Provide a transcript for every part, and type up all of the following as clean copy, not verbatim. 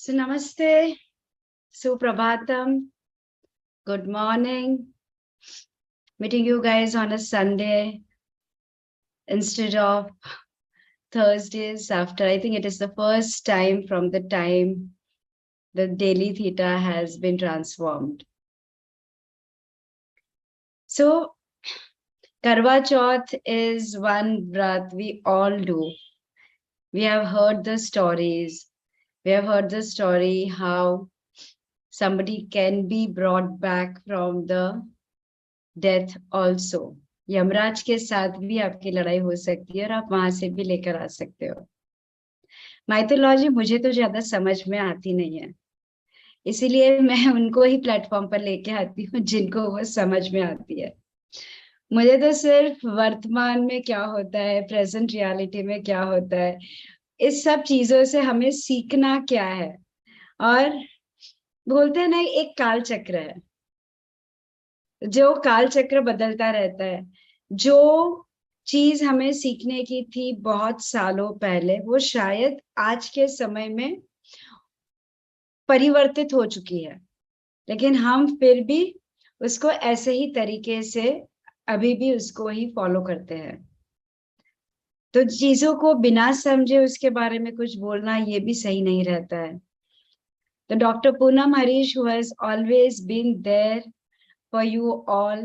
So namaste, suprabhatam, good morning. Meeting you guys on a Sunday instead of Thursdays after. I think it is the first time from the time the daily theta has been transformed. So Karwa Chauth is one vrat we all do. We have heard the stories. We have heard the story how somebody can be brought back from the death also. Yamraj के साथ भी आपकी लड़ाई हो सकती है और आप वहां से भी लेकर आ सकते हो. माइथोलॉजी मुझे तो ज्यादा समझ में आती नहीं है, इसीलिए मैं उनको ही प्लेटफॉर्म पर लेके आती हूँ जिनको वो समझ में आती है. मुझे तो सिर्फ वर्तमान में क्या होता है, प्रेजेंट रियलिटी में क्या होता है, इस सब चीजों से हमें सीखना क्या है. और बोलते हैं ना, एक काल चक्र है, जो काल चक्र बदलता रहता है. जो चीज हमें सीखने की थी बहुत सालों पहले, वो शायद आज के समय में परिवर्तित हो चुकी है, लेकिन हम फिर भी उसको ऐसे ही तरीके से अभी भी उसको ही फॉलो करते हैं. तो चीजों को बिना समझे उसके बारे में कुछ बोलना ये भी सही नहीं रहता है. तो doctor Poonam Harish who has always been there for you all,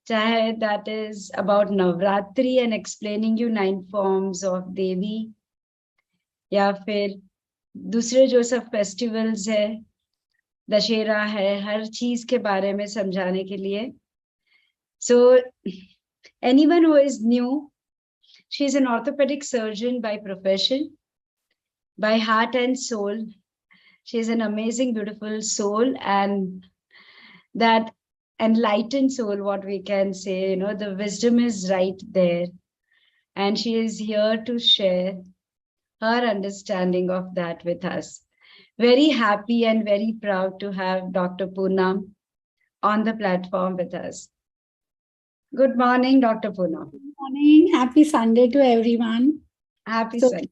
चाहे that is about Navratri and explaining you 9 forms of Devi, या फिर दूसरे जो सब फेस्टिवल्स है, दशहरा है, हर चीज के बारे में समझाने के लिए. So anyone who is new, she is an orthopedic surgeon by profession, by heart and soul. She is an amazing, beautiful soul, and that enlightened soul, what we can say, the wisdom is right there, and she is here to share her understanding of that with us. Very happy and very proud to have Dr. Poonam on the platform with us. Good morning, Dr. Poonam. Good morning. Happy Sunday to everyone. Happy Sunday.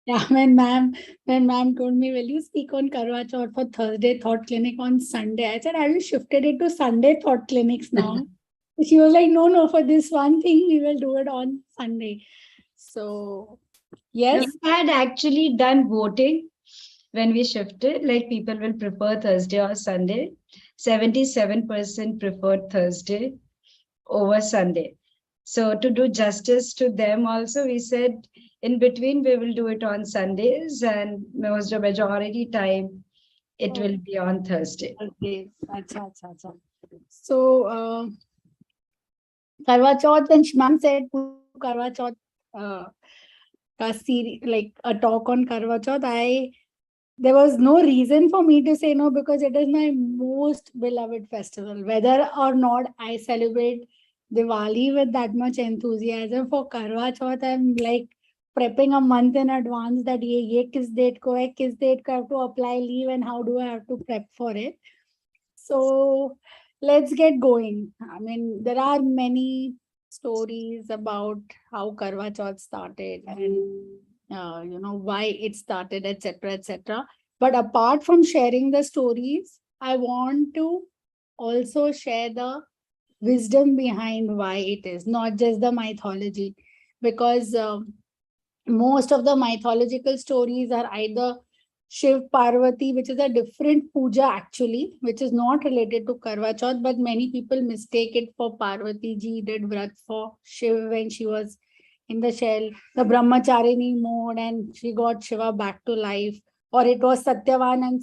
Yeah, when ma'am told me, will you speak on Karwa Chauth for Thursday Thought Clinic on Sunday? I said, have you shifted it to Sunday Thought Clinics now? She was like, no, for this one thing, we will do it on Sunday. So, yes. We had actually done voting when we shifted, like people will prefer Thursday or Sunday. 77% preferred Thursday over Sunday. So to do justice to them also, we said in between we will do it on Sundays, and most of the majority time it will be on Thursday. Okay. So Karwa Chauth, when Shmam said Karwa Chauth, like a talk on Karwa Chauth, there was no reason for me to say no, because it is my most beloved festival. Whether or not I celebrate Diwali with that much enthusiasm, for Karwa Chauth, I'm like prepping a month in advance that ye kis date ko hai, kis date ko I have to apply leave, and how do I have to prep for it. So let's get going. I mean, there are many stories about how Karwa Chauth started and why it started, etc., etc. But apart from sharing the stories, I want to also share the wisdom behind why it is, not just the mythology, because most of the mythological stories are either Shiv Parvati, which is a different puja actually, which is not related to Karwa Chauth, but many people mistake it for Parvati ji did vrat for Shiv when she was in the shell, the Brahmacharini mode, and she got Shiva back to life. Or it was Satyavan and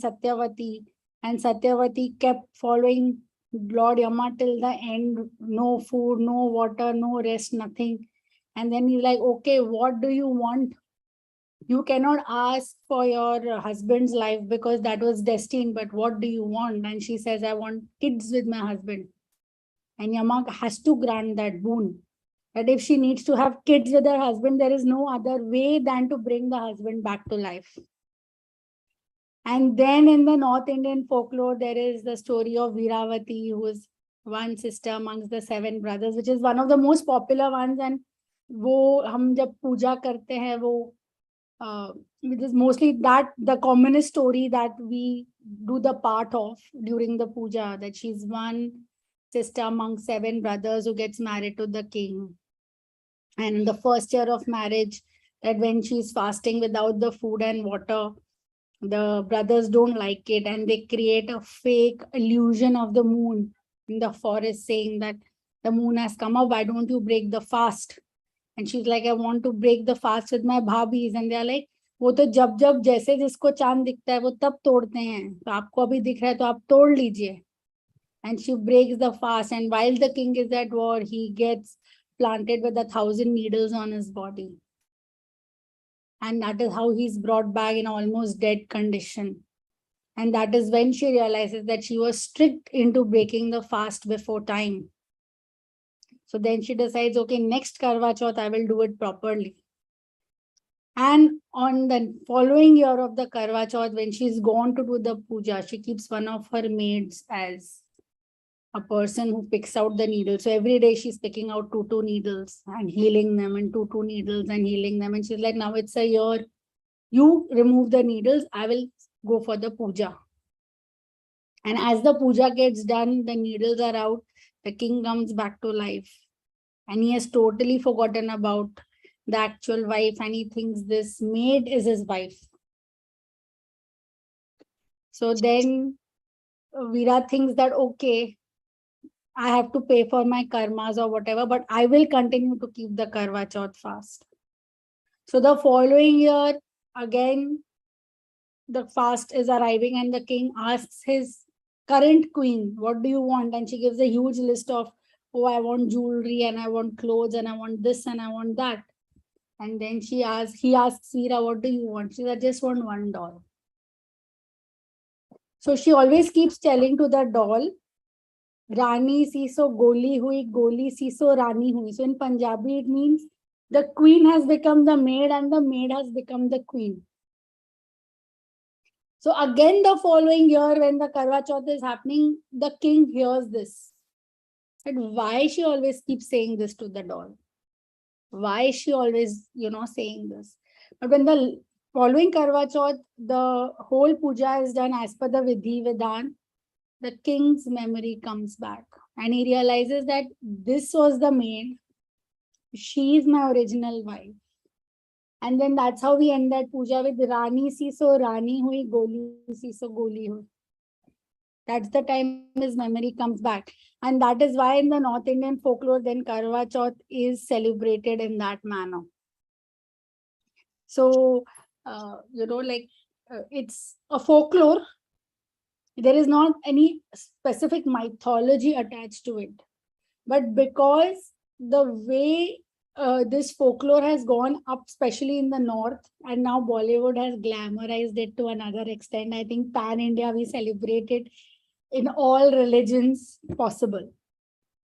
Satyavati kept following Lord Yama till the end. No food, no water, no rest, nothing. And then he's like, okay, what do you want? You cannot ask for your husband's life because that was destined, but what do you want? And she says, I want kids with my husband. And Yama has to grant that boon. That if she needs to have kids with her husband, there is no other way than to bring the husband back to life. And then in the North Indian folklore, there is the story of Veeravati, who is one sister amongst the 7 brothers, which is one of the most popular ones. And वो हम जब पूजा करते हैं, वो which is mostly that the commonest story that we do the part of during the puja, that she's one sister among 7 brothers who gets married to the king. And in the first year of marriage, that when she's fasting without the food and water, the brothers don't like it and they create a fake illusion of the moon in the forest, saying that the moon has come up, why don't you break the fast? And she's like, I want to break the fast with my bhabis. And they're like, वो तो जब जब जैसे जिसको चांद दिखता है वो तब तोड़ते हैं, तो आपको अभी दिख रहा है तो आप तोड़ लीजिए. And she breaks the fast, and while the king is at war, he gets planted with 1,000 needles on his body. And that is how he's brought back in almost dead condition. And that is when she realizes that she was tricked into breaking the fast before time. So then she decides, okay, next Karwa Chauth, I will do it properly. And on the following year of the Karwa Chauth, when she's gone to do the puja, she keeps one of her maids as a person who picks out the needles. So every day she's picking out two needles and healing them, and two needles and healing them. And she's like, now it's a year. You remove the needles, I will go for the puja. And as the puja gets done, the needles are out, the king comes back to life. And he has totally forgotten about the actual wife, and he thinks this maid is his wife. So then Veera thinks that, okay, I have to pay for my karmas or whatever, but I will continue to keep the Karwa Chauth fast. So the following year, again, the fast is arriving and the king asks his current queen, what do you want? And she gives a huge list of, oh, I want jewelry and I want clothes and I want this and I want that. And then he asks Veera, what do you want? She said, I just want $1. So she always keeps telling to the doll, Rani si so goli si so Rani hui. So in Punjabi, it means the queen has become the maid and the maid has become the queen. So again, the following year, when the Karwa Chauth is happening, the king hears this. And why she always keeps saying this to the doll? Why is she always, saying this? But when the following Karwa Chauth, the whole puja is done as per the Vidhi Vidhan, the king's memory comes back. And he realizes that this was the maid. She is my original wife. And then that's how we end that puja with Rani si so Rani hui, Goli si so Goli hui. That's the time his memory comes back. And that is why in the North Indian folklore, then Karwa Chauth is celebrated in that manner. So, it's a folklore. There is not any specific mythology attached to it. But because the way this folklore has gone up, especially in the North, and now Bollywood has glamorized it to another extent, I think pan-India, we celebrate it in all religions possible.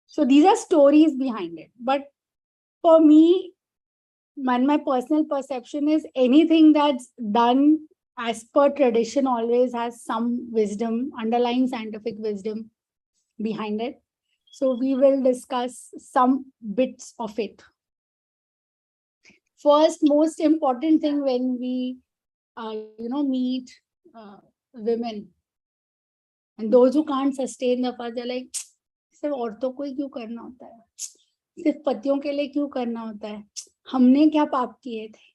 So these are stories behind it. But for me, my personal perception is anything that's done as per tradition always has some wisdom, underlying scientific wisdom behind it. So we will discuss some bits of it. First, most important thing when we, meet women, and those who can't sustain the fast, they're like, सिर्फ औरतों को ही क्यों करना होता है, सिर्फ पतियों के लिए क्यों करना होता है, हमने क्या पाप किए थे,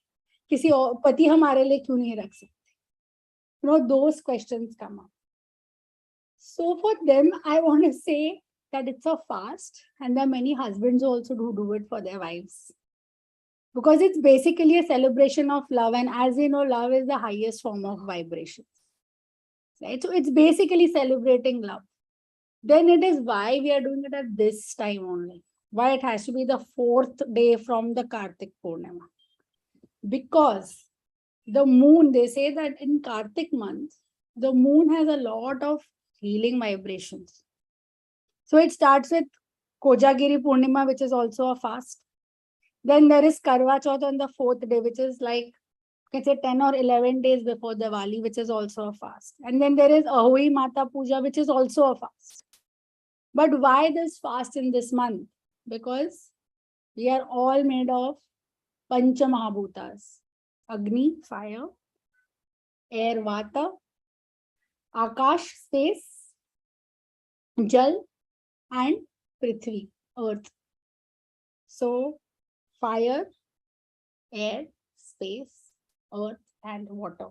किसी और पति हमारे लिए क्यों नहीं रख सकते. Those questions come up. So for them, I want to say that it's a fast, and there are many husbands also who do it for their wives. Because it's basically a celebration of love, and as you know, love is the highest form of vibration. Right? So it's basically celebrating love. Then it is why we are doing it at this time only. Why it has to be the 4th day from the Kartik Purnima. Because the moon, they say that in Kartik month, the moon has a lot of healing vibrations. So it starts with Kojagiri Purnima, which is also a fast. Then there is Karwa Chauth on the 4th day, which is like, let's say 10 or 11 days before Diwali, which is also a fast. And then there is Ahui Mata Puja, which is also a fast. But why this fast in this month? Because we are all made of Pancha Mahabhutas, Agni, fire, air, Vata, Akash, space, Jal, and Prithvi, earth. So fire, air, space, earth, and water.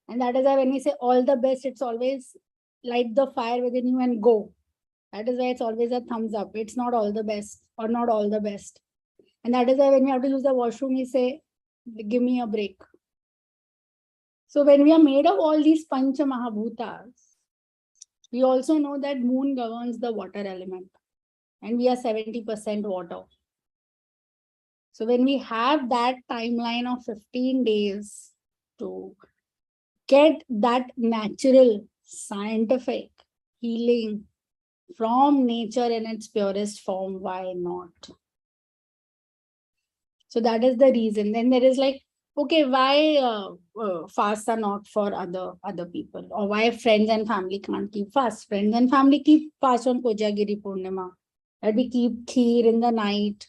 And that is why when we say all the best, it's always light the fire within you and go. That is why it's always a thumbs up. It's not all the best or not all the best. And that is why when we have to use the washroom, we say, give me a break. So when we are made of all these Pancha Mahabhutas, we also know that moon governs the water element. And we are 70% water. So when we have that timeline of 15 days to get that natural, scientific healing from nature in its purest form, why not? So that is the reason. Then there is like, okay, why fasts are not for other people? Or why friends and family can't keep fast? Friends and family keep fast on Kojagiri Purnima. And we keep kheer in the night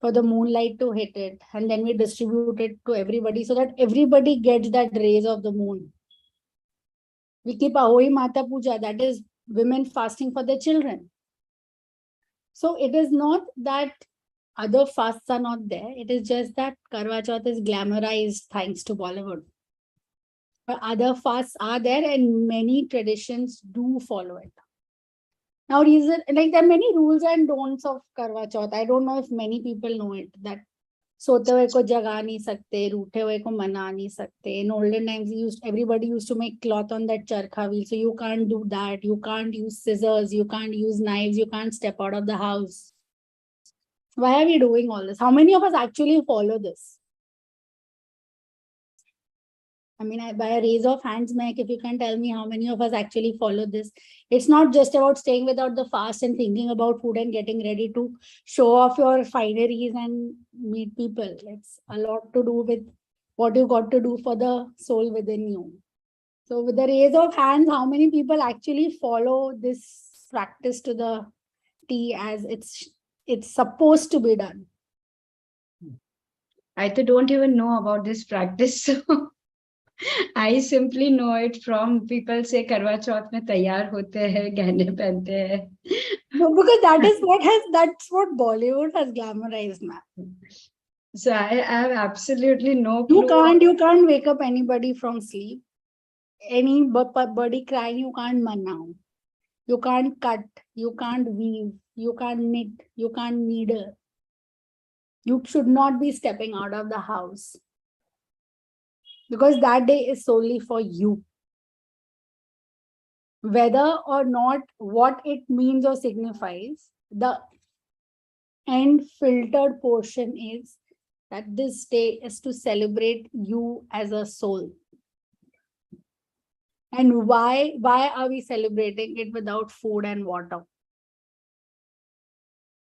for the moonlight to hit it, and then we distribute it to everybody so that everybody gets that rays of the moon. We keep Ahoi Mata Puja, that is women fasting for their children. So it is not that other fasts are not there, it is just that Karwa Chauth is glamorized thanks to Bollywood. But other fasts are there and many traditions do follow it. Now, reason like there are many rules and don'ts of Karwa Chauth. I don't know if many people know it, that सोते हुए को जगा नहीं सकते, रूठे हुए को मना नहीं सकते. In olden times, everybody used to make cloth on that charkha wheel. So you can't do that. You can't use scissors. You can't use knives. You can't step out of the house. Why are we doing all this? How many of us actually follow this? I mean, by a raise of hands, Mike, if you can tell me how many of us actually follow this. It's not just about staying without the fast and thinking about food and getting ready to show off your fineries and meet people. It's a lot to do with what you got to do for the soul within you. So with the raise of hands, how many people actually follow this practice to the T as it's supposed to be done? I don't even know about this practice. So I simply know it from people say Karwa Chauth में तैयार होते हैं, गहने पहनते हैं. No, because that's what Bollywood has glamorized, man. So I have absolutely no clue. You can't wake up anybody from sleep. Anybody crying, you can't manau. You can't cut. You can't weave. You can't knit. You can't needle. You should not be stepping out of the house. Because that day is solely for you. Whether or not what it means or signifies, the end filtered portion is that this day is to celebrate you as a soul. And why are we celebrating it without food and water?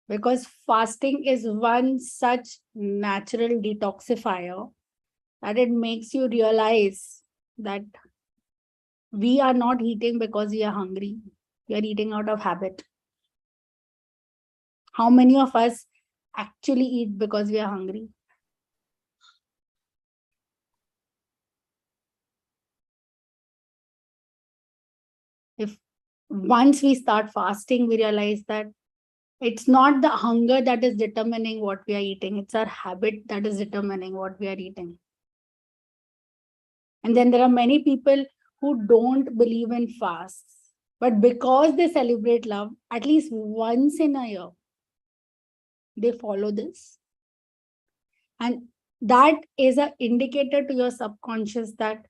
Because fasting is one such natural detoxifier that it makes you realize that we are not eating because we are hungry. We are eating out of habit. How many of us actually eat because we are hungry? If once we start fasting, we realize that it's not the hunger that is determining what we are eating. It's our habit that is determining what we are eating. And then there are many people who don't believe in fasts. But because they celebrate love, at least once in a year, they follow this. And that is an indicator to your subconscious that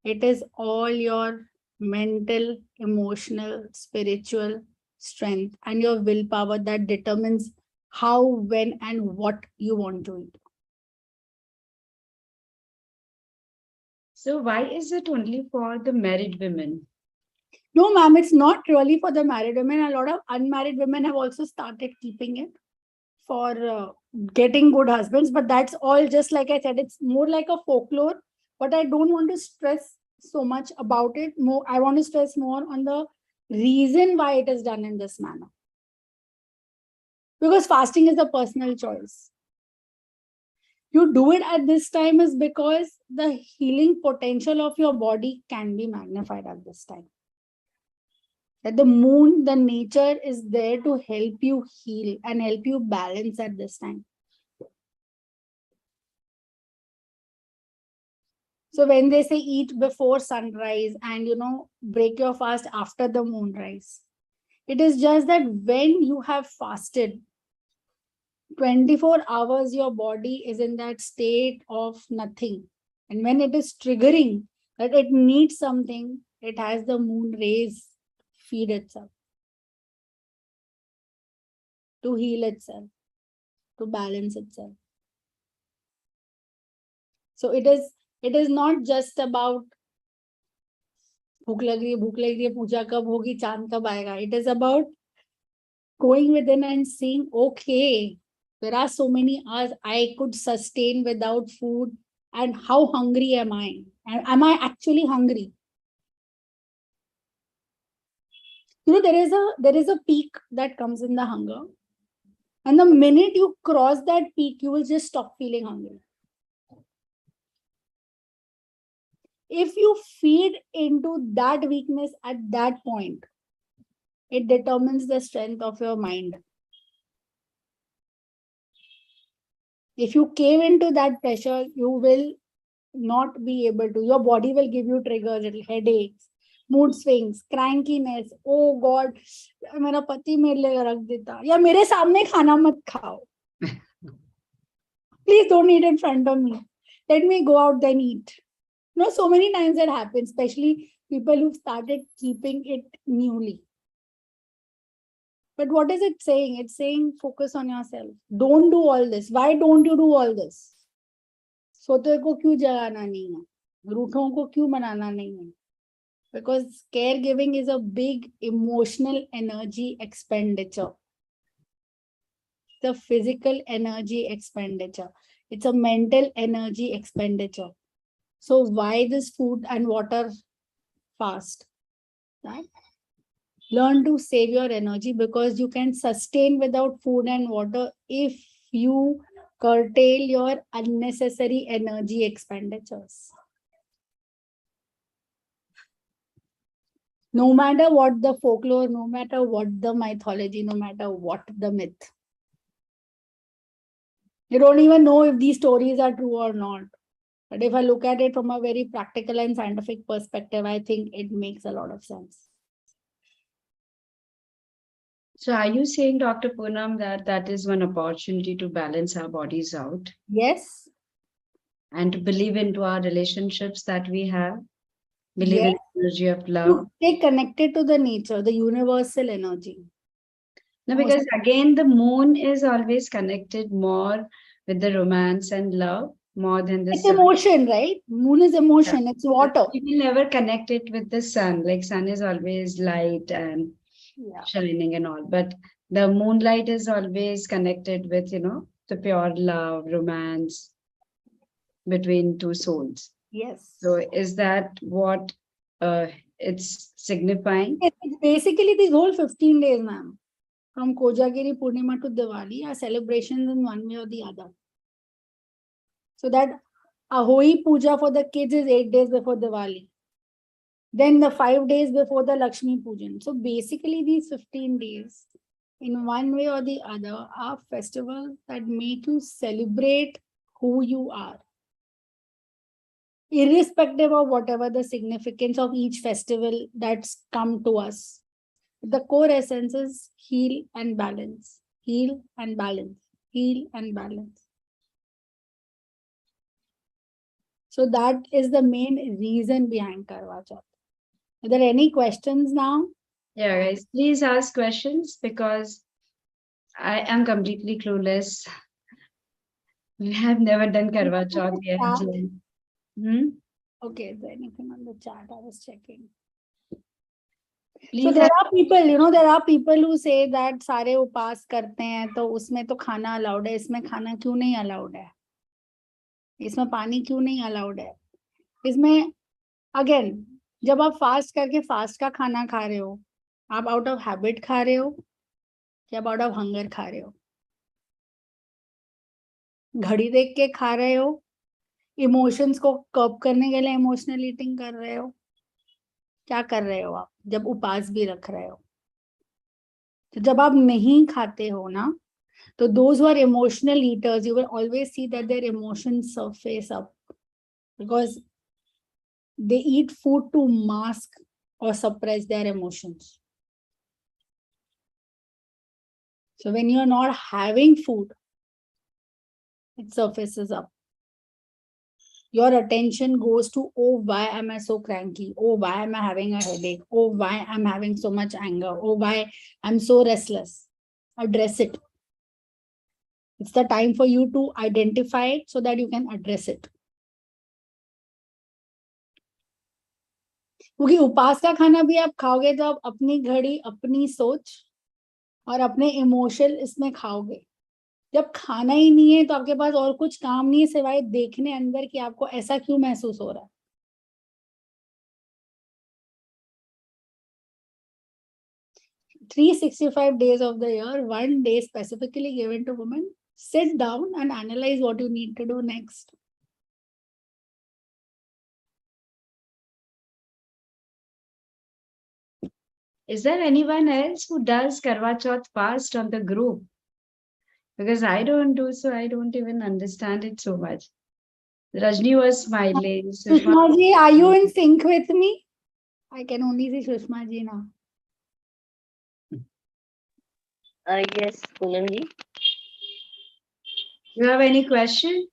it is all your mental, emotional, spiritual strength and your willpower that determines how, when, and what you want to eat. So why is it only for the married women? No, ma'am, it's not really for the married women. A lot of unmarried women have also started keeping it for getting good husbands. But that's all, just like I said, it's more like a folklore. But I don't want to stress so much about it. I want to stress more on the reason why it is done in this manner. Because fasting is a personal choice. You do it at this time is because the healing potential of your body can be magnified at this time. That the moon, the nature is there to help you heal and help you balance at this time. So when they say eat before sunrise and break your fast after the moonrise, it is just that when you have fasted 24 hours, your body is in that state of nothing. And when it is triggering that it needs something, it has the moon rays feed itself, to heal itself, to balance itself. So it is not just about भूख लग रही है पूजा कब होगी चांद कब आएगा. It is about going within and seeing, okay, there are so many hours I could sustain without food, and how hungry am I? And am I actually hungry? There is a peak that comes in the hunger, and the minute you cross that peak, you will just stop feeling hungry. If you feed into that weakness at that point, it determines the strength of your mind. If you cave into that pressure, you will not be able to. Your body will give you triggers, headaches, mood swings, crankiness. Oh God, मेरा पति मेरे लिए रख देता, या मेरे सामने खाना मत खाओ. Please don't eat in front of me. Let me go out then eat. So many times that happens, especially people who've started keeping it newly. But what is it saying? It's saying focus on yourself. Don't do all this. Why don't you do all this? सोते को क्यों जगाना नहीं है? रूठों को क्यों मनाना नहीं है? Because caregiving is a big emotional energy expenditure. The physical energy expenditure. It's a mental energy expenditure. So why this food and water fast? Right? Learn to save your energy, because you can sustain without food and water if you curtail your unnecessary energy expenditures. No matter what the folklore, no matter what the mythology, no matter what the myth. You don't even know if these stories are true or not. But if I look at it from a very practical and scientific perspective, I think it makes a lot of sense. So are you saying, Dr. Poonam, that is one opportunity to balance our bodies out? Yes. And to believe into our relationships that we have? Believe in the energy of love? To stay connected to the nature, the universal energy. No, because again, the moon is always connected more with the romance and love more than the It's sun. emotion, right? Moon is emotion. Yeah. It's water. We will never connect it with the sun. Like sun is always light and shining and all. But the moonlight is always connected with, the pure love, romance between two souls. Yes. So is that what it's signifying? It's basically these whole 15 days, ma'am. From Kojagiri Purnima to Diwali are celebrations in one way or the other. So that Ahoi Puja for the kids is 8 days before Diwali. Then the 5 days before the Lakshmi Pujan. So basically these 15 days, in one way or the other, are festivals that make you celebrate who you are. Irrespective of whatever the significance of each festival that's come to us. The core essence is heal and balance, heal and balance, heal and balance. So that is the main reason behind Karwa Chauth. Are there any questions now? Yeah, guys, please ask questions, because I am completely clueless. We have never done Karwa Chauth yet. Okay, is there anything on the chat? I was checking. Please so there are people, there are people who say that सारे उपास करते हैं तो उसमें तो खाना allowed है, इसमें खाना क्यों नहीं अलाउड है, इसमें पानी क्यों नहीं अलाउड है, इसमें अगेन जब आप फास्ट करके फास्ट का खाना खा रहे हो, आप आउट ऑफ हैबिट खा रहे हो या आउट ऑफ हंगर खा रहे हो? घड़ी देख के खा रहे हो, इमोशंस को कर्ब करने के लिए इमोशनल ईटिंग कर रहे हो, क्या कर रहे हो आप जब उपवास भी रख रहे हो? तो जब आप नहीं खाते हो ना, तो those who are emotional eaters, you will always see that their emotions surface up because they eat food to mask or suppress their emotions. So when you're not having food, it surfaces up. Your attention goes to, oh, why am I so cranky? Oh, why am I having a headache? Oh, why I'm having so much anger? Oh, why I'm so restless? Address it. It's the time for you to identify it so that you can address it. क्योंकि उपवास का खाना भी आप खाओगे तो आप अपनी घड़ी, अपनी सोच और अपने इमोशन इसमें खाओगे। जब खाना ही नहीं है तो आपके पास और कुछ काम नहीं है सिवाय देखने अंदर कि आपको ऐसा क्यों महसूस हो रहा है। 365 days of the year, 1 day specifically given to women. Sit down and analyze what you need to do next. Is there anyone else who does Karwa Chauth fast on the group? Because I don't do, so I don't even understand it so much. Rajni was smiling. Sushma ji, are you in sync with me? I can only see Sushma ji now. Yes, Poonam ji. You have any question?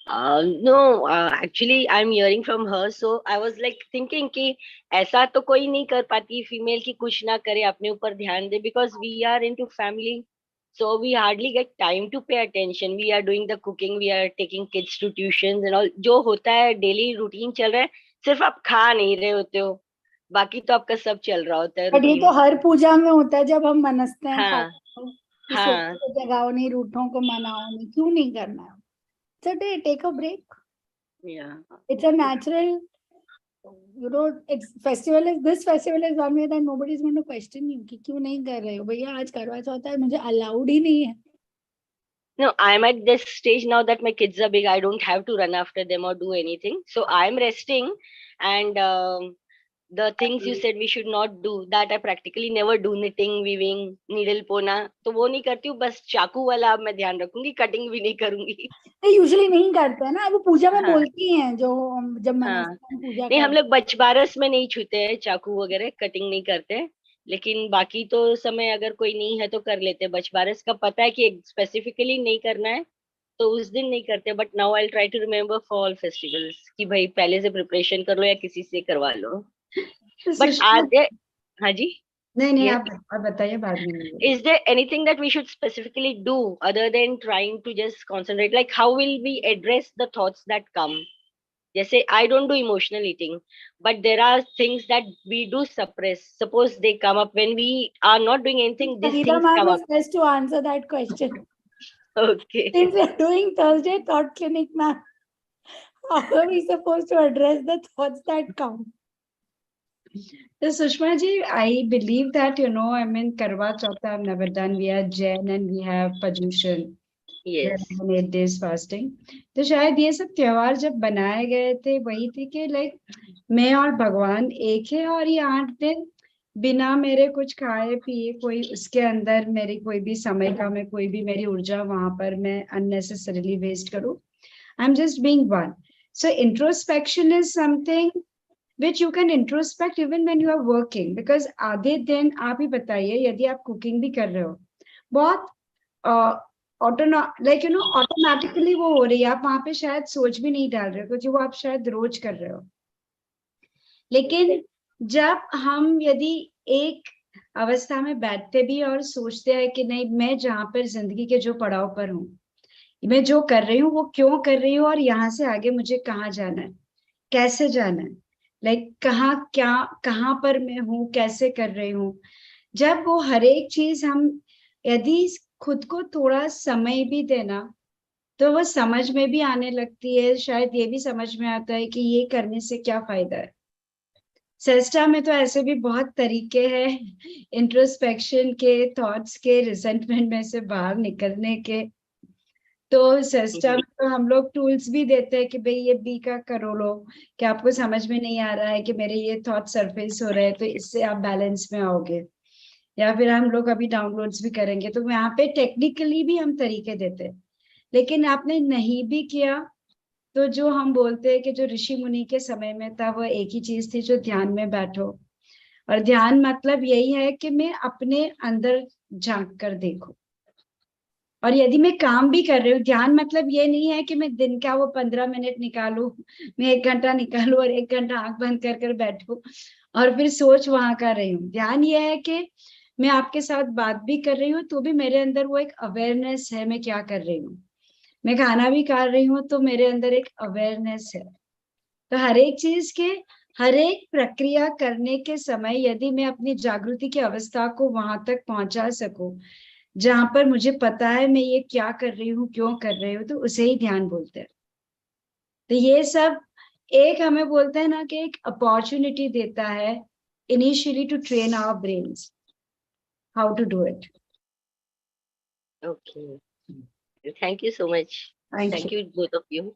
No, actually I'm hearing from her, so I was like thinking कि ऐसा तो कोई नहीं कर पाती female की कुछ ना करे अपने ऊपर ध्यान दे, because we are into family, so we hardly get time to pay attention. We are doing the cooking, we are taking kids to tuitions and all. जो होता है डेली रूटीन चल रहा है, सिर्फ आप खा नहीं रहे होते हो, बाकी तो आपका सब चल रहा होता है बट ये रूटीन। तो हर पूजा में होता है जब हम मनसते हैं हाँ कि हाँ, सोचो को जगाओ नहीं, रूठों को मनाओ नहीं, क्यों नहीं करना है? It's a day, take a break. yeah. It's a natural, you know, it's this festival is one way that nobody is going to question you कि क्यों नहीं कर रहे हो भैया, आज करवा चौथ है, मुझे अलाउड ही नहीं है। No, I'm at this stage now that my kids are big. I don't have to run after them or do anything. So I'm resting. And the things you said we should not do, that I practically never do. Knitting, weaving, needle pona. तो वो नहीं करती हूँ, बस चाकू वाला अब मैं ध्यान रखूंगी, कटिंग भी नहीं करूंगी। यूजुअली नहीं करते हैं ना, वो पूजा में हाँ बोलती हैं जो जब हाँ, मनसते हैं पूजा नहीं हम कर। लोग बचबारस में नहीं छूते हैं, चाकू वगैरह कटिंग नहीं करते, लेकिन बाकी तो समय अगर कोई नहीं है तो कर लेते हैं। बचबारस का पता है कि स्पेसिफिकली नहीं करना है, तो उस दिन नहीं करते। But now I try to remember for all festivals कि भाई पहले से प्रिपरेशन कर लो या किसी से करवा लो। बट आज, हाँ जी, नहीं yes, आप बताइए बाद में। is there anything that we should specifically do other than trying to just concentrate? Like how will we address the thoughts that come? जैसे I don't do emotional eating, but there are things that we do suppress. Suppose they come up when we are not doing anything, these Sangeeta things ma'am come is up. best to answer that question. Okay. Since we are doing Thursday thought clinic, ma'am, how are we supposed to address the thoughts that come? So Sushma ji, I believe that, I mean, Karwa Chauth I've never done. We are Jain and we have Paryushan. Yes. 8 days fasting. तो शायद ये सब त्योहार जब बनाए गए थे वही थे कि लाइक मैं और भगवान एक है, और ये 8 दिन बिना मेरे कुछ खाए पिए कोई उसके अंदर मेरी कोई भी समय का, मैं कोई भी मेरी ऊर्जा वहां पर मैं अननेसेसरीली वेस्ट करूं. I am just being one. So introspection is something which you can introspect even when you are working, because आधे दिन आप ही बताइए, यदि आप कुकिंग भी कर रहे हो, बहुत ऑटोमेटिकली वो हो रही है, आप वहां पे शायद सोच भी नहीं डाल रहे हो क्योंकि वो आप शायद रोज कर रहे हो. लेकिन जब हम यदि एक अवस्था में बैठते भी और सोचते हैं कि नहीं, मैं जहां पर जिंदगी के जो पड़ाव पर हूँ, मैं जो कर रही हूँ वो क्यों कर रही हूँ, और यहाँ से आगे मुझे कहाँ जाना है, कैसे जाना है, लाइक कहाँ पर मैं हूँ, कैसे कर रही हूँ. जब वो हर एक चीज हम यदि खुद को थोड़ा समय भी देना, तो वो समझ में भी आने लगती है. शायद ये भी समझ में आता है कि ये करने से क्या फायदा है. सेस्टा में तो ऐसे भी बहुत तरीके हैं इंट्रोस्पेक्शन के, थॉट्स के, रिसेंटमेंट में से बाहर निकलने के. तो सेस्टा में तो हम लोग टूल्स भी देते हैं कि भाई ये बी का करो लो, कि आपको समझ में नहीं आ रहा है कि मेरे ये थॉट सरफेस हो रहे हैं, तो इससे आप बैलेंस में आओगे। या फिर हम लोग अभी डाउनलोड्स भी करेंगे, तो यहाँ पे टेक्निकली भी हम तरीके देते हैं। लेकिन आपने नहीं भी किया तो जो हम बोलते हैं कि जो ऋषि मुनि के समय में था वो एक ही चीज थी, जो ध्यान में बैठो। और ध्यान मतलब यही है कि मैं अपने अंदर झांक कर देखूं। और यदि मैं काम भी कर रही हूँ, ध्यान मतलब ये नहीं है कि मैं दिन का वो 15 मिनट निकालू, मैं 1 घंटा निकालू और 1 घंटा आंख बंद कर कर बैठू और फिर सोच वहां कर रही हूँ। ध्यान ये है कि मैं आपके साथ बात भी कर रही हूँ तो भी मेरे अंदर वो एक अवेयरनेस है, मैं क्या कर रही हूँ। मैं खाना भी खा रही हूँ तो मेरे अंदर एक अवेयरनेस है। तो हर एक चीज के, हर एक प्रक्रिया करने के समय यदि मैं अपनी जागृति की अवस्था को वहां तक पहुंचा सकूं जहां पर मुझे पता है मैं ये क्या कर रही हूँ, क्यों कर रही हूँ, तो उसे ही ध्यान बोलते हैं। तो ये सब एक हमें बोलते हैं ना कि एक अपॉर्चुनिटी देता है initially to train our brains how to do it. Okay. Thank you so much. Thank Thank you. you, both of you.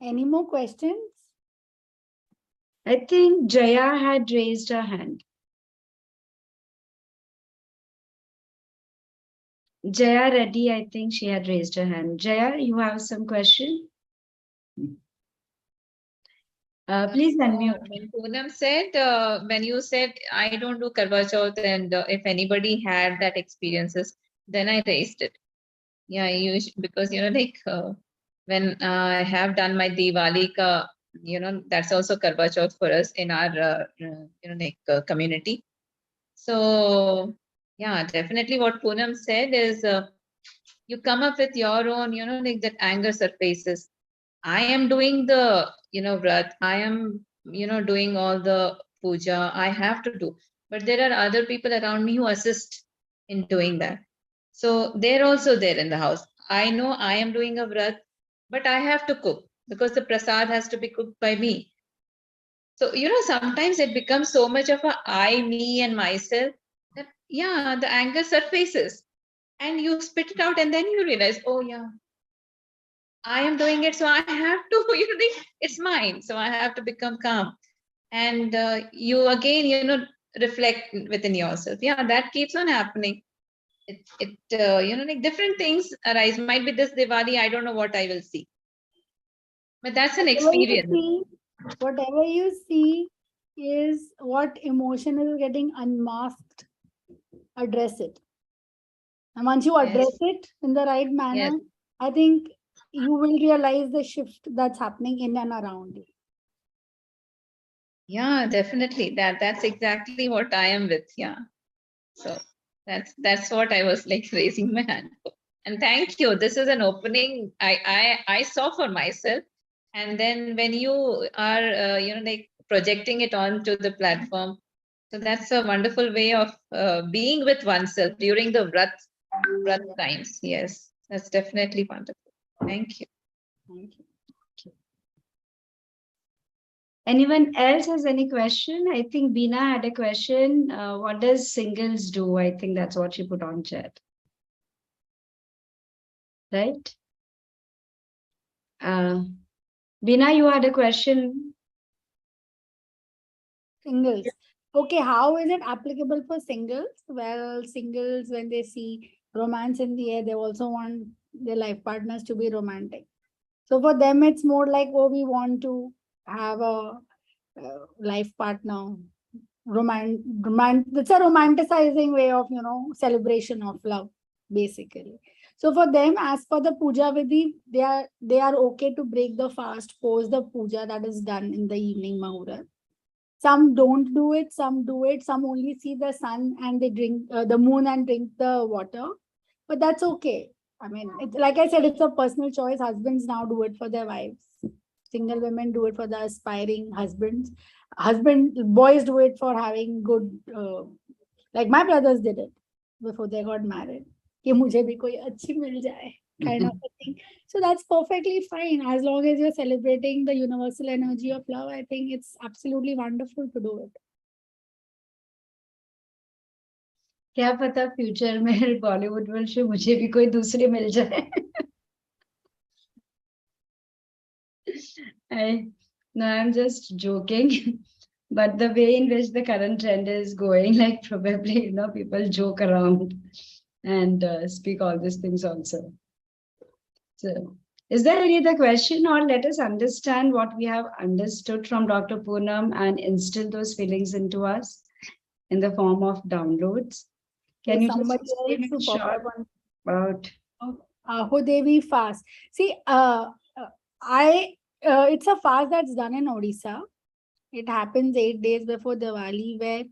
Any more questions? I think Jaya had raised her hand. Jaya Reddy, I think she had raised her hand. Jaya, you have some question? Please unmute. When Poonam said, when you said, I don't do Karwa Chauth, and if anybody had that experiences, then I raised it. Yeah, because, like when I have done my Diwali ka, that's also Karwa Chauth for us in our, community. So, yeah, definitely what Poonam said is you come up with your own, like that anger surfaces. I am doing the, vrat. I am, doing all the puja. I have to do. But there are other people around me who assist in doing that. So they're also there in the house. I know I am doing a vrat, but I have to cook because the prasad has to be cooked by me. So, sometimes it becomes so much of a I, me, and myself that, yeah, the anger surfaces and you spit it out and then you realize, oh, yeah, I am doing it, so I have to, it's mine. So I have to become calm. And you again, reflect within yourself. Yeah, that keeps on happening. Like different things arise. Might be this Diwali, I don't know what I will see. But that's an experience. Whatever you see is what emotion is getting unmasked. Address it. And once you address it in the right manner, Yes. I think you will realize the shift that's happening in and around you. Yeah, definitely. That's exactly what I am with. Yeah. So that's what I was like raising my hand for. And thank you. This is an opening I saw for myself. And then when you are like projecting it onto the platform, so that's a wonderful way of being with oneself during the vrat times. Yes, that's definitely wonderful. Thank you. Thank you. Anyone else has any question? I think Beena had a question. What does singles do? I think that's what she put on chat. Right? Beena, you had a question. Singles. Okay, how is it applicable for singles? Well, singles, when they see romance in the air, they also want their life partners to be romantic. So for them, it's more like, oh, we want to have a life partner. It's a romanticizing way of, celebration of love, basically. So for them, as for the puja vidhi, they are okay to break the fast post the puja that is done in the evening Mahurat. Some don't do it, some do it, some only see the sun and they drink the moon and drink the water. But that's okay. I mean, like I said, it's a personal choice. Husbands now do it for their wives. Single women do it for the aspiring husbands. Boys do it for having good, like my brothers did it before they got married. कि मुझे भी कोई अच्छी मिल जाए, kind of a thing. So that's perfectly fine. As long as you're celebrating the universal energy of love, I think it's absolutely wonderful to do it. क्या पता future में बॉलीवुड में से मुझे भी कोई दूसरी मिल जाए. No, I'm just joking. But the way in which the current trend is going, like probably, people joke around and speak all these things also. So, is there any other question, or let us understand what we have understood from Dr. Poonam and instill those feelings into us in the form of downloads? Can you just somebody explain else it to pop short up on about? Ahodevi fast. See, it's a fast that's done in Odisha. It happens 8 days before Diwali, where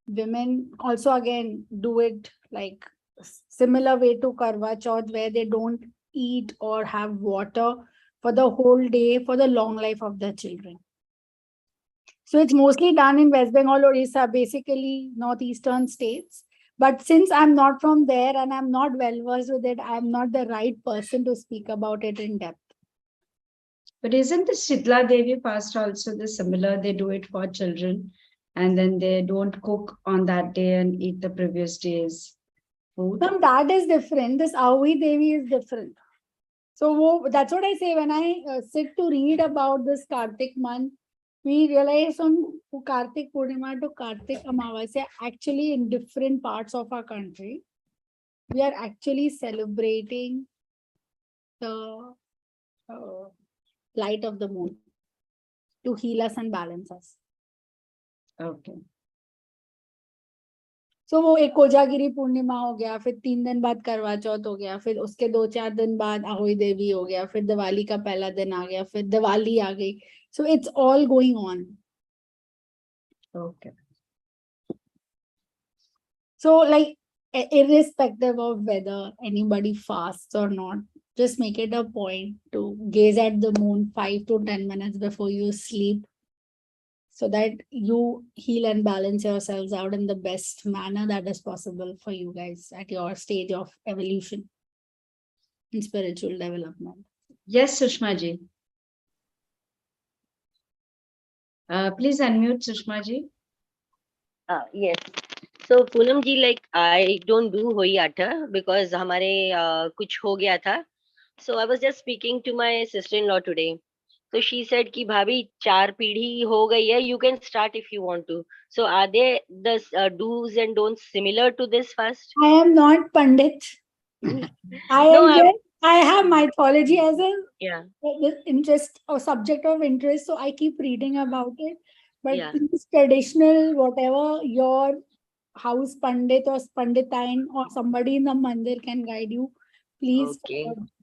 women also again do it like similar way to Karwa Chauth, where they don't eat or have water for the whole day for the long life of their children. So it's mostly done in West Bengal, Odisha, basically northeastern states. But since I'm not from there and I'm not well versed with it, I'm not the right person to speak about it in depth. But isn't the Shitla Devi fast also the similar? They do it for children and then they don't cook on that day and eat the previous day's food. Ma'am, that is different. This Ahui Devi is different. So that's what I say when I sit to read about this Kartik month. We realize from Kartik Purnima to Kartik Amavasya, actually in different parts of our country, we are actually celebrating the light of the moon to heal us and balance us. Okay. So वो एक कोजागिरी पूर्णिमा हो गया, फिर 3 दिन बाद करवा चौथ हो गया, फिर उसके 2-4 दिन बाद आहोई देवी हो गया, फिर दिवाली का पहला दिन आ गया, फिर दिवाली आ गई. So it's all going on. Okay. So like irrespective of whether anybody fasts or not, just make it a point to gaze at the moon 5 to 10 minutes before you sleep, so that you heal and balance yourselves out in the best manner that is possible for you guys at your stage of evolution and spiritual development. Yes, Sushma ji. Please unmute Sushma ji. Yes. So Poonam ji, like I don't do hoi atta because हमारे कुछ हो गया था. So I was just speaking to my sister-in-law today. So she said कि भाभी 4 पीढ़ी हो गई है. You can start if you want to. So are there the do's and don'ts similar to this fast? I am not Pandit. I have mythology as a interest or subject of interest, so I keep reading about it. But please, traditional, whatever your house Pandit or Panditain or somebody in the mandir can guide you, please.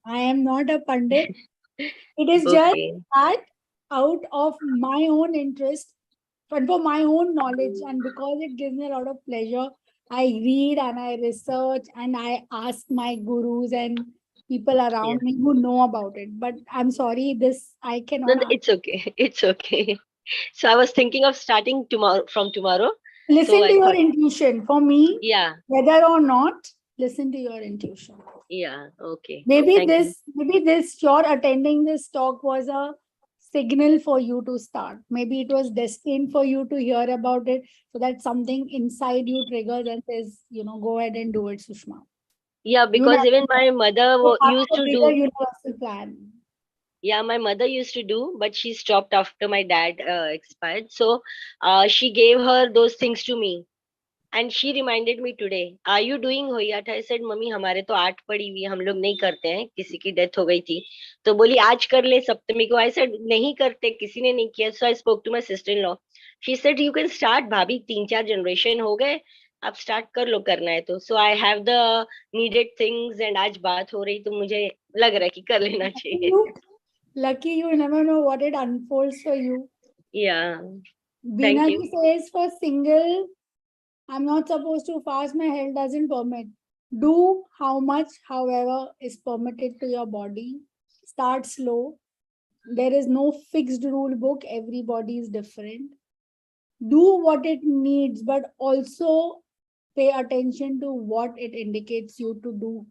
I am not a Pandit. It is just that out of my own interest and for my own knowledge, and because it gives me a lot of pleasure, I read and I research and I ask my gurus and people around me who know about it. But I'm sorry, this I cannot. No, it's okay. It's okay. So I was thinking of starting from tomorrow. Listen to your intuition. For me, whether or not, listen to your intuition. Yeah, okay. Maybe this your attending this talk was a signal for you to start. Maybe it was destined for you to hear about it, so that something inside you triggers and says, go ahead and do it, Sushma. Yeah, because even my mother used to do universal plan. Yeah, my mother used to do, but she stopped after my dad expired. So she gave her those things to me. And she reminded me today, are you doing hoi atta? I said, mummy हमारे तो 8 पड़ी हुई है, हम लोग नहीं करते हैं, किसी की डेथ हो गई थी तो बोली आज कर ले सप्तमी को. I said नहीं करते, किसी ने नहीं किया. So I spoke to my sister-in-law. She said you can start भाभी, 3-4 जनरेशन हो गए, आप स्टार्ट कर लो करना है तो. So I have the needed things and आज बात हो रही तो मुझे लग रहा है कि कर लेना चाहिए. Lucky you never know what it unfolds for you. Yeah. Bina ji says for single, I'm not supposed to fast, my health doesn't permit. Do how much, however, is permitted to your body. Start slow. There is no fixed rule book. Everybody is different. Do what it needs, but also pay attention to what it indicates you to do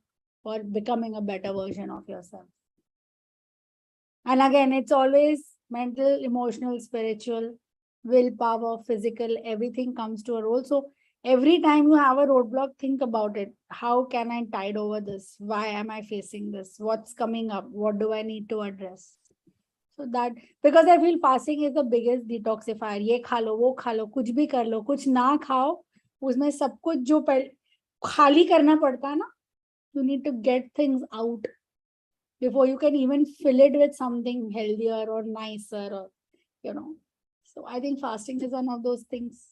for becoming a better version of yourself. And again, it's always mental, emotional, spiritual, willpower, physical, everything comes to a role. So Every time you have a roadblock, think about it. How can I tide over this? Why am I facing this? What's coming up? What do I need to address? So that, because I feel fasting is the biggest detoxifier. ये खा लो, वो खा लो, कुछ भी कर लो, कुछ ना खाओ, उसमें सब कुछ जो खाली करना पड़ता है ना, you need to get things out before you can even fill it with something healthier or nicer, or So I think fasting is one of those things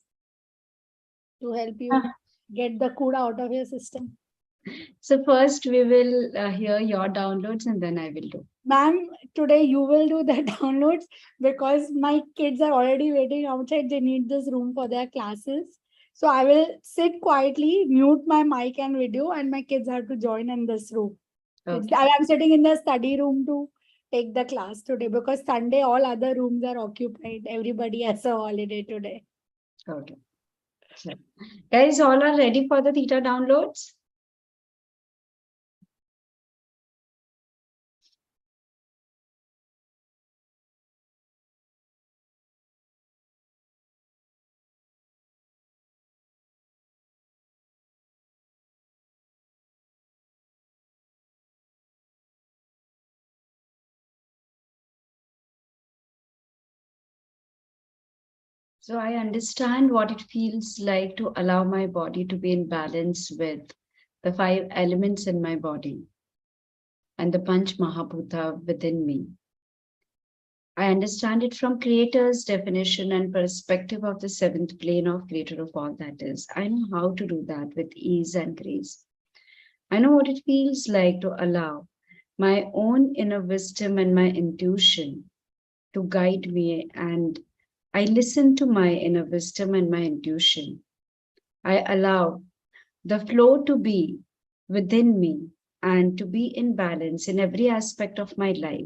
to help you get the kuda out of your system. So first we will hear your downloads and then I will do. Ma'am, today you will do the downloads because my kids are already waiting outside. They need this room for their classes. So I will sit quietly, mute my mic and video, and my kids have to join in this room. Okay. I'm sitting in the study room to take the class today because Sunday all other rooms are occupied. Everybody has a holiday today. Okay. So, guys, all are ready for the theta downloads? So I understand what it feels like to allow my body to be in balance with the 5 elements in my body and the Panch Mahabhuta within me. I understand it from Creator's definition and perspective of the 7th plane of Creator of all that is. I know how to do that with ease and grace. I know what it feels like to allow my own inner wisdom and my intuition to guide me, and I listen to my inner wisdom and my intuition. I allow the flow to be within me and to be in balance in every aspect of my life.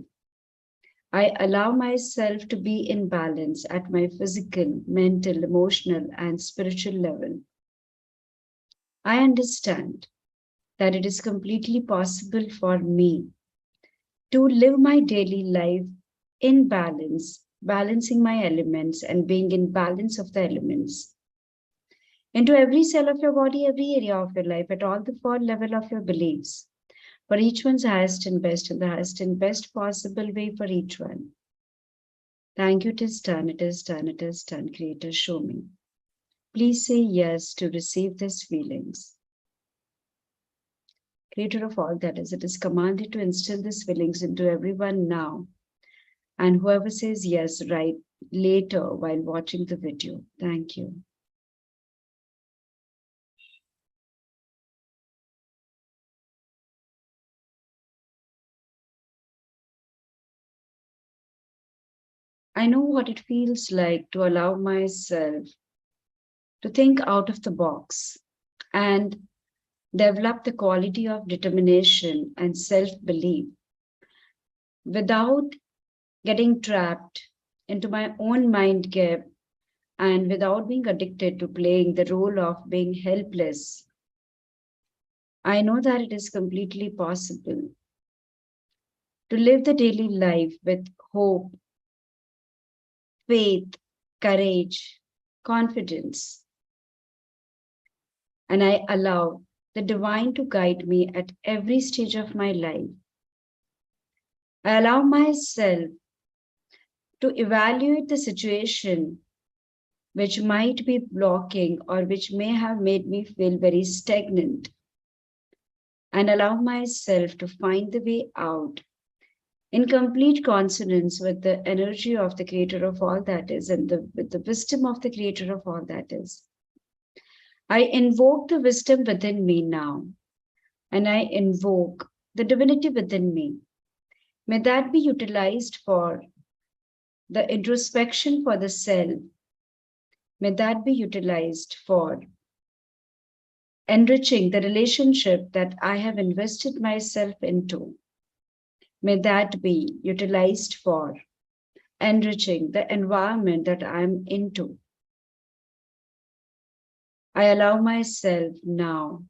I allow myself to be in balance at my physical, mental, emotional, and spiritual level. I understand that it is completely possible for me to live my daily life in balance, balancing my elements and being in balance of the elements. Into every cell of your body, every area of your life, at all the 4 levels of your beliefs, for each one's highest and best, in the highest and best possible way for each one. Thank you, it is done, it is done, it is done. Creator, show me. Please say yes to receive these feelings. Creator of all that is, it is commanded to instill these feelings into everyone now. And whoever says yes, right later while watching the video. Thank you. I know what it feels like to allow myself to think out of the box and develop the quality of determination and self-belief without getting trapped into my own mind gap and without being addicted to playing the role of being helpless. I know that it is completely possible to live the daily life with hope, faith, courage, confidence. And I allow the divine to guide me at every stage of my life. I allow myself to evaluate the situation which might be blocking or which may have made me feel very stagnant, and allow myself to find the way out in complete consonance with the energy of the Creator of all that is and with the wisdom of the Creator of all that is. I invoke the wisdom within me now, and I invoke the divinity within me. May that be utilized for the introspection for the self. May that be utilized for enriching the relationship that I have invested myself into. May that be utilized for enriching the environment that I'm into. I allow myself now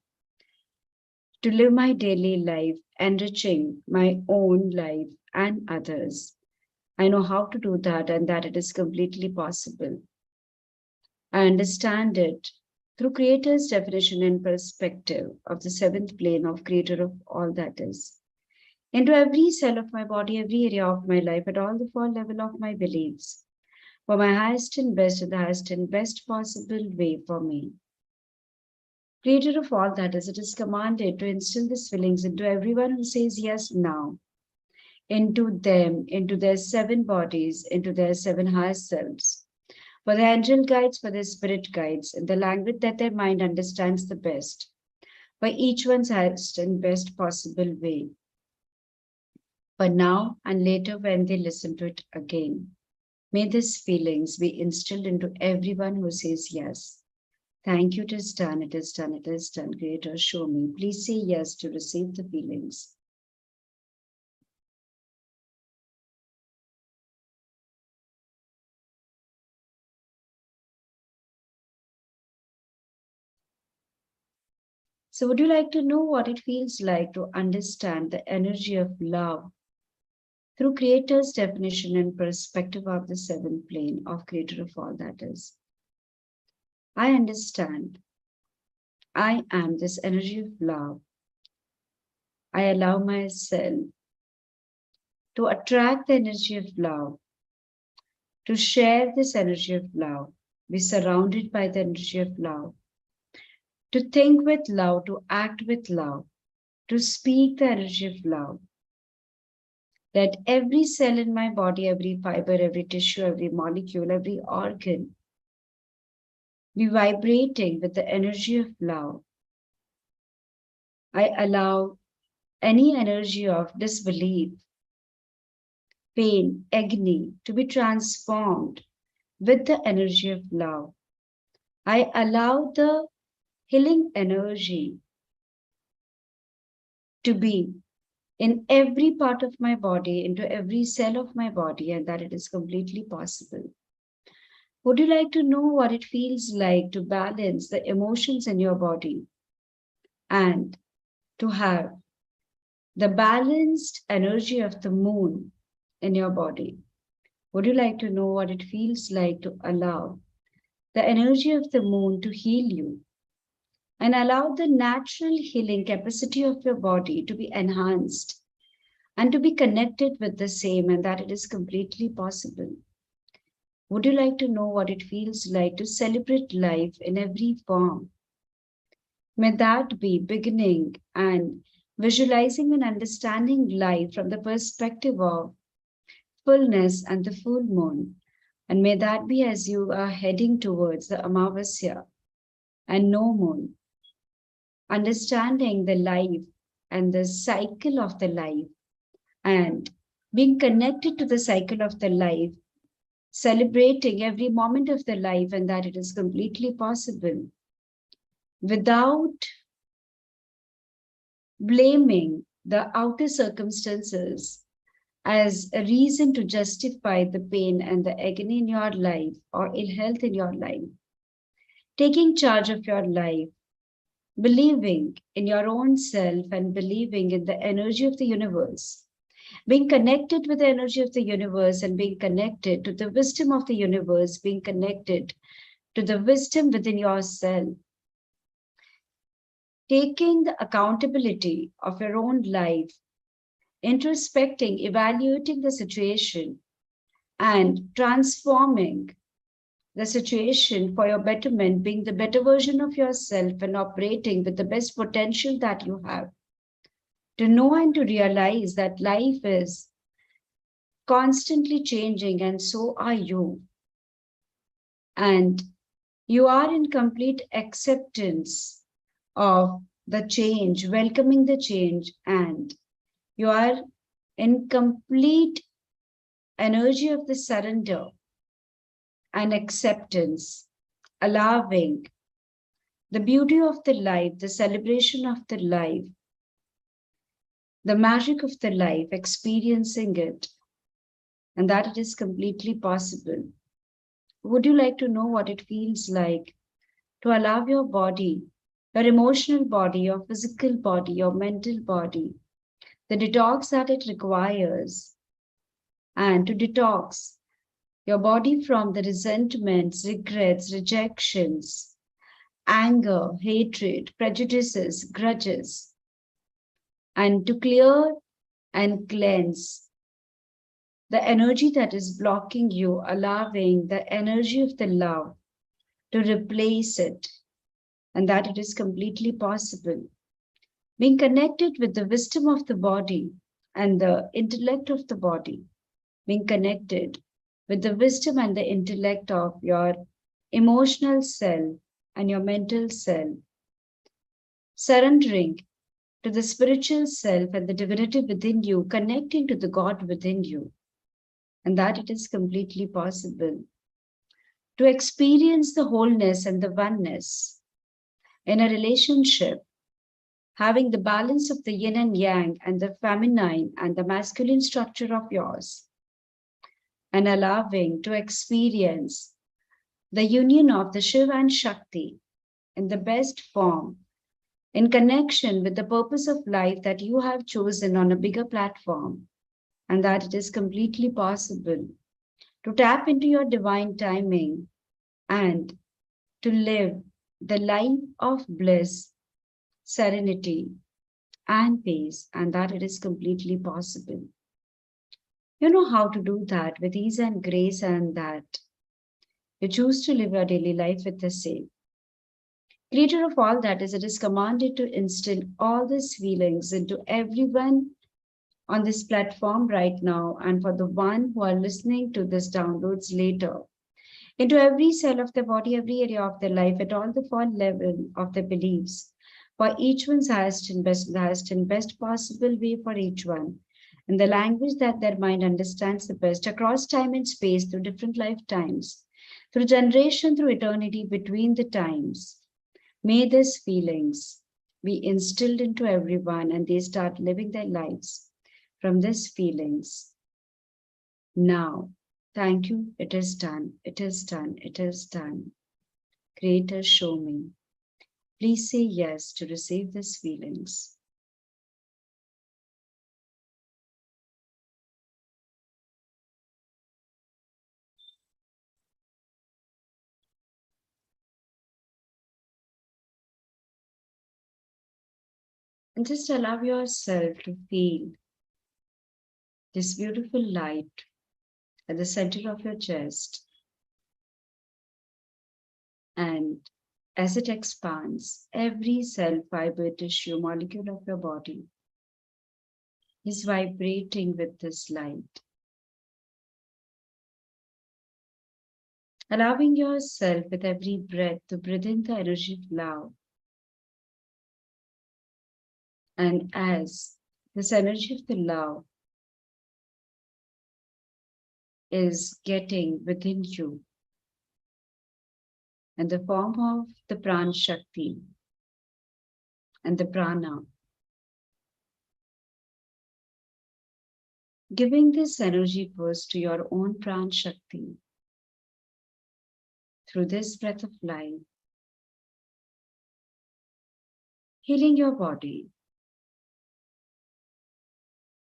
to live my daily life, enriching my own life and others. I know how to do that and that it is completely possible. I understand it through Creator's definition and perspective of the seventh plane of Creator of all that is, into every cell of my body, every area of my life, at all the four levels of my beliefs, for my highest and best, the highest and best possible way for me. Creator of all that is, it is commanded to instill these feelings into everyone who says yes now, into them, into their seven bodies, into their seven highest selves, for their angel guides, for their spirit guides, in the language that their mind understands the best, for each one's highest and best possible way, for now and later when they listen to it again. May these feelings be instilled into everyone who says yes. Thank you, it is done, it is done, it is done. Creator, show me. Please say yes to receive the feelings. So would you like to know what it feels like to understand the energy of love through Creator's definition and perspective of the seventh plane of Creator of all that is? I understand. I am this energy of love. I allow myself to attract the energy of love, to share this energy of love, be surrounded by the energy of love, to think with love, to act with love, to speak the energy of love. That every cell in my body, every fiber, every tissue, every molecule, every organ be vibrating with the energy of love. I allow any energy of disbelief, pain, agony to be transformed with the energy of love. I allow the healing energy to be in every part of my body, into every cell of my body, and that it is completely possible. Would you like to know what it feels like to balance the emotions in your body and to have the balanced energy of the moon in your body? Would you like to know what it feels like to allow the energy of the moon to heal you and allow the natural healing capacity of your body to be enhanced and to be connected with the same, and that it is completely possible? Would you like to know what it feels like to celebrate life in every form? May that be beginning and visualizing and understanding life from the perspective of fullness and the full moon. And may that be as you are heading towards the Amavasya and no moon, understanding the life and the cycle of the life and being connected to the cycle of the life, celebrating every moment of the life, and that it is completely possible without blaming the outer circumstances as a reason to justify the pain and the agony in your life or ill health in your life. Taking charge of your life, believing in your own self and believing in the energy of the universe, being connected with the energy of the universe and being connected to the wisdom of the universe, being connected to the wisdom within yourself, taking the accountability of your own life, introspecting, evaluating the situation, and transforming the situation for your betterment, being the better version of yourself and operating with the best potential that you have. To know and to realize that life is constantly changing, and so are you. And you are in complete acceptance of the change, welcoming the change, and you are in complete energy of the surrender and acceptance, allowing the beauty of the life, the celebration of the life, the magic of the life, experiencing it, and that it is completely possible. Would you like to know what it feels like to allow your body, your emotional body, your physical body, your mental body, the detox that it requires, and to detox your body from the resentments, regrets, rejections, anger, hatred, prejudices, grudges, and to clear and cleanse the energy that is blocking you, allowing the energy of the love to replace it, and that it is completely possible. Being connected with the wisdom of the body and the intellect of the body, being connected with the wisdom and the intellect of your emotional self and your mental self, surrendering to the spiritual self and the divinity within you, connecting to the God within you, and that it is completely possible to experience the wholeness and the oneness in a relationship, having the balance of the yin and yang and the feminine and the masculine structure of yours, and allowing to experience the union of the Shiva and Shakti in the best form, in connection with the purpose of life that you have chosen on a bigger platform, and that it is completely possible to tap into your divine timing and to live the life of bliss, serenity, and peace, and that it is completely possible. You know how to do that with ease and grace, and that you choose to live your daily life with the same. Creator of all that is, it is commanded to instill all these feelings into everyone on this platform right now, and for the one who are listening to this downloads later, into every cell of their body, every area of their life, at all the four levels of their beliefs, for each one's highest and best possible way for each one, in the language that their mind understands the best, across time and space, through different lifetimes, through generation, through eternity, between the times. May these feelings be instilled into everyone and they start living their lives from these feelings. Now, thank you. It is done. It is done. It is done. Creator, show me. Please say yes to receive these feelings. And just allow yourself to feel this beautiful light at the center of your chest. And as it expands, every cell, fiber, tissue, molecule of your body is vibrating with this light. Allowing yourself with every breath to breathe in the energy of love. And as this energy of the love is getting within you in the form of the Pran Shakti and the Prana, giving this energy burst to your own Pran Shakti through this breath of life, healing your body,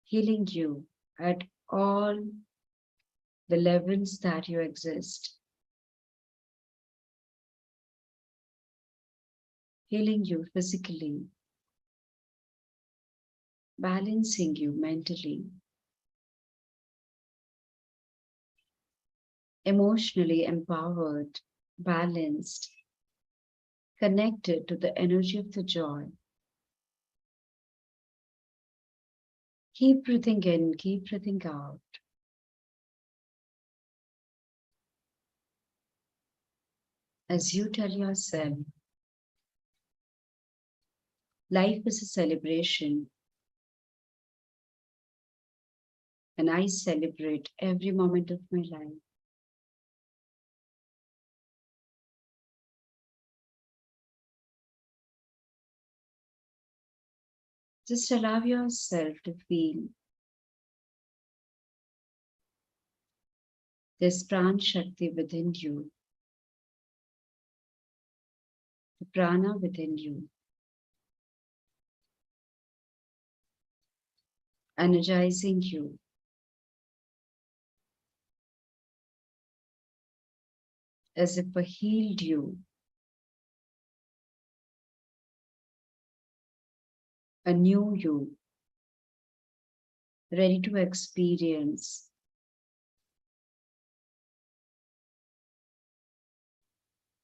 healing you at all the levels that you exist, healing you physically, balancing you mentally, emotionally empowered, balanced, connected to the energy of the joy. Keep breathing in, keep breathing out. As you tell yourself, life is a celebration, and I celebrate every moment of my life. Just allow yourself to feel this Pran Shakti within you, the prana within you, energizing you, as if it healed you a new you, ready to experience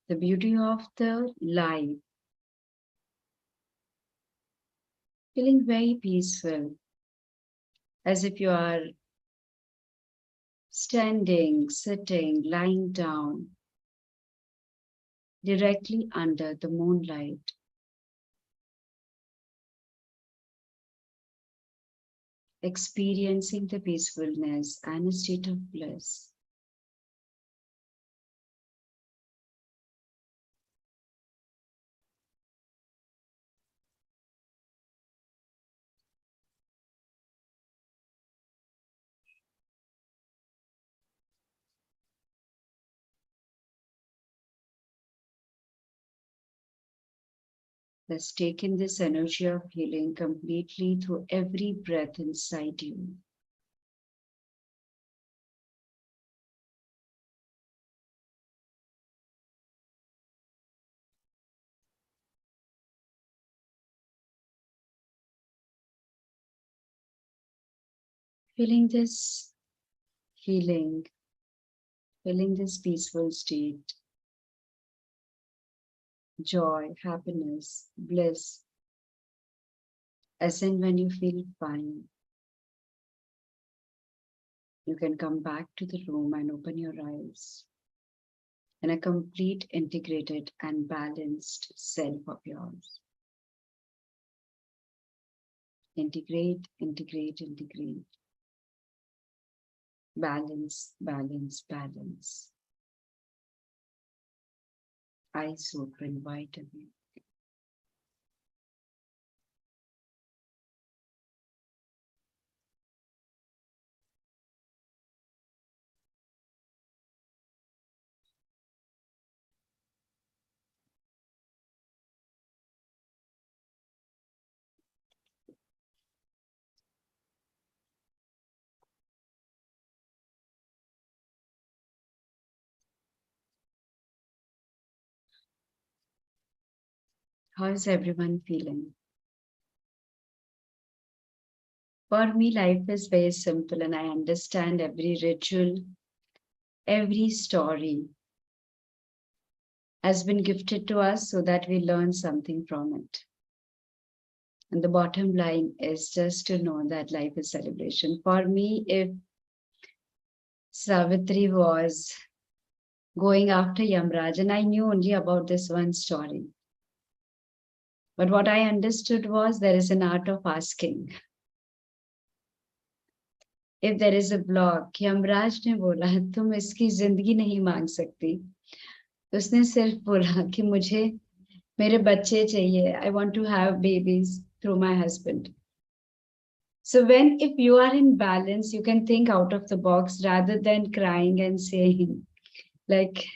the beauty of the life, feeling very peaceful, as if you are standing, sitting, lying down, directly under the moonlight. Experiencing the peacefulness and a state of bliss. Let's take in this energy of healing completely through every breath inside you. Feeling this healing, feeling this peaceful state, joy, happiness, bliss, as in when you feel fine, you can come back to the room and open your eyes in a complete, integrated, and balanced self of yours. Integrate, integrate, integrate. Balance, balance, balance. Eyes open wide awake. How is everyone feeling? For me, life is very simple and I understand every ritual, every story has been gifted to us so that we learn something from it. And the bottom line is just to know that life is celebration. For me, if Savitri was going after Yamraj, and I knew only about this one story. But what I understood was there is an art of asking. If there is a block, Yamraj ने बोला तुम इसकी जिंदगी नहीं मांग सकती, उसने सिर्फ बोला कि मुझे मेरे बच्चे चाहिए. I want to have babies through my husband. So when if you are in balance, you can think out of the box rather than crying and saying like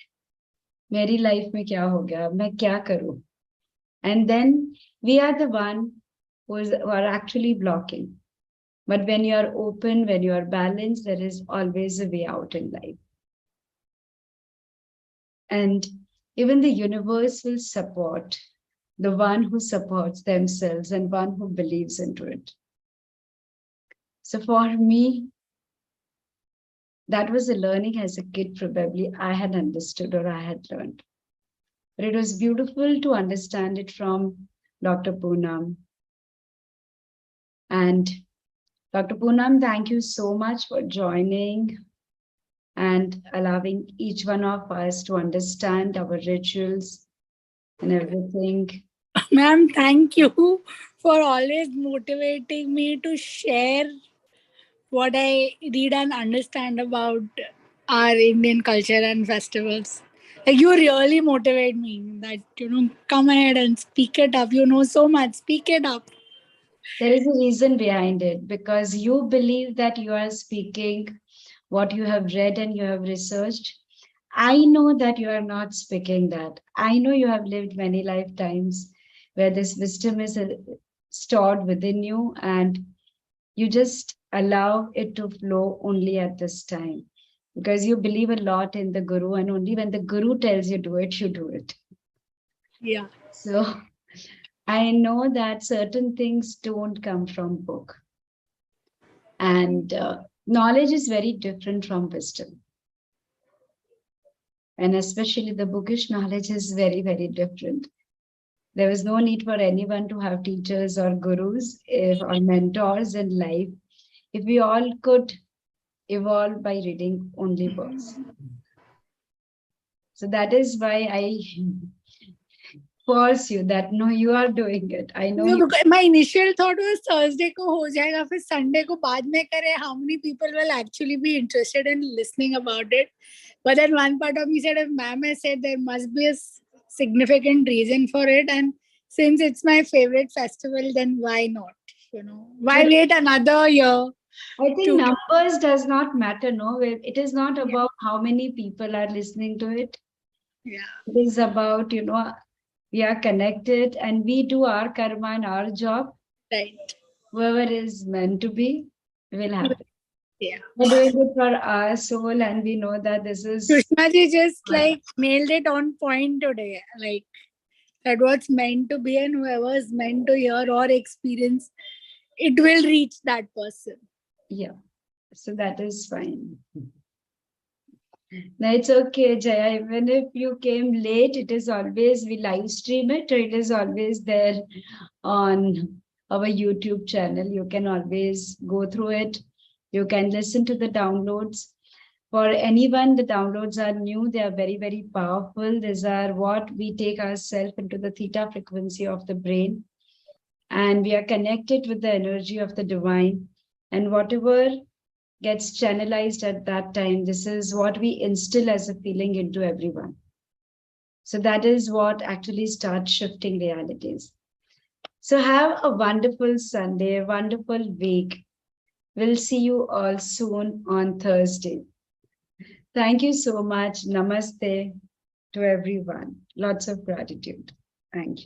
मेरी life में क्या हो गया, मैं क्या करूं? And then we are the one who are actually blocking. But when you are open, when you are balanced, there is always a way out in life. And even the universe will support the one who supports themselves and one who believes into it. So for me, that was a learning as a kid, probably I had understood or I had learned. But it was beautiful to understand it from Dr. Poonam. And Dr. Poonam, thank you so much for joining and allowing each one of us to understand our rituals and everything. Ma'am, thank you for always motivating me to share what I read and understand about our Indian culture and festivals. Like you really motivate me that, come ahead and speak it up. You know so much, speak it up. There is a reason behind it because you believe that you are speaking what you have read and you have researched. I know that you are not speaking that. I know you have lived many lifetimes where this wisdom is stored within you and you just allow it to flow only at this time because you believe a lot in the guru and only when the guru tells you do it, you do it. Yeah. So I know that certain things don't come from book. And knowledge is very different from wisdom. And especially the bookish knowledge is very, very different. There is no need for anyone to have teachers or gurus or mentors in life if we all could evolve by reading only books. So that is why I force you that no, you are doing it. I know. No, my initial thought was Thursday ko ho jayega, फिर Sunday ko baad mein kare. How many people will actually be interested in listening about it? But then one part of me said, if ma'am has said, there must be a significant reason for it, and since it's my favorite festival, then why not? You know, why wait another year? I think numbers does not matter. No, it is not about how many people are listening to it. Yeah, it is about, you know, we are connected and we do our karma and our job. right. Whoever is meant to be will happen. Yeah, We're doing it for our soul, and we know that this is. Sushma ji just like nailed it on point today. Like that what's meant to be, and whoever is meant to hear or experience, it will reach that person. Yeah, so that is fine. No, it's okay, Jaya. Even if you came late, it is always, we live stream it, or it is always there on our YouTube channel. You can always go through it. You can listen to the downloads. For anyone, the downloads are new. They are very, very powerful. These are what we take ourselves into the theta frequency of the brain. And we are connected with the energy of the divine. And whatever gets channelized at that time, this is what we instill as a feeling into everyone. So that is what actually starts shifting realities. So have a wonderful Sunday, a wonderful week. We'll see you all soon on Thursday. Thank you so much. Namaste to everyone. Lots of gratitude. Thank you.